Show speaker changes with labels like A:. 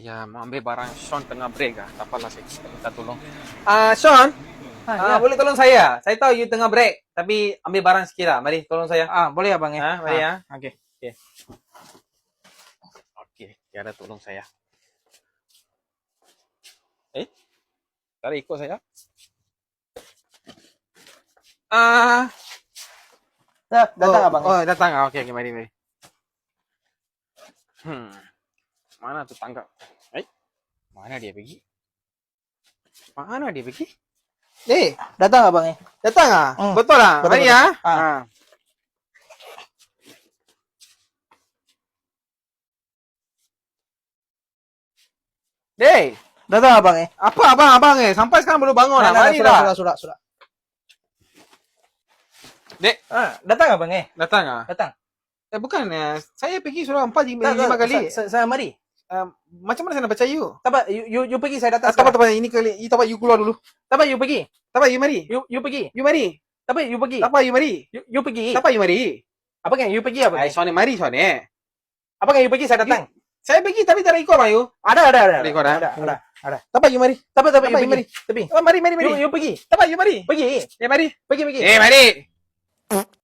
A: Ya, mau ambil barang Sean tengah break ah. Tak apalah saya minta tolong. Sean,
B: Ya.
A: boleh tolong saya? Saya tahu you tengah break, tapi ambil barang sikit lah. Mari, tolong saya.
B: Boleh abang ya.
A: Mari ya.
B: Okey.
A: Okey, Tiara tolong saya. Tiara ikut saya.
B: Datang abang.
A: Oh, datang. Okey, mari. Mana tu tangga? Mana dia pergi?
B: Datang abang ya.
A: Datang ah? Betul lah.
B: Betul,
A: Mari
B: betul.
A: ya. Dek,
B: Datang abang ya.
A: apa abang sampai sekarang belum bangun lah. Mari dah.
B: Sudah.
A: Dek,
B: Datang abang ya.
A: datang ah?
B: Datang.
A: Bukan, saya pergi sudah 4-5 kali.
B: Saya mari.
A: Macam mana saya nak percaya you?
B: Tak apa, you pergi, saya datang.
A: Tak apa, ini kali, you keluar dulu.
B: Tak apa, you pergi.
A: Tak apa, you mari.
B: You pergi.
A: You mari.
B: Tak apa, you pergi.
A: Tak apa, you mari.
B: You pergi.
A: Tak apa, you mari.
B: Apa kan you pergi apa?
A: Sean, mari Sean.
B: Apa kan you pergi, saya datang.
A: Saya pergi tapi tak ada ikut bang you.
B: Ada.
A: Ikut dah.
B: Ada.
A: Tak apa, you mari.
B: Tak apa,
A: Tak apa,
B: you
A: you
B: pergi. Tapi
A: Oh, mari.
B: you pergi.
A: Tak apa, you mari.
B: Pergi.
A: Mari.
B: Pergi.
A: Mari.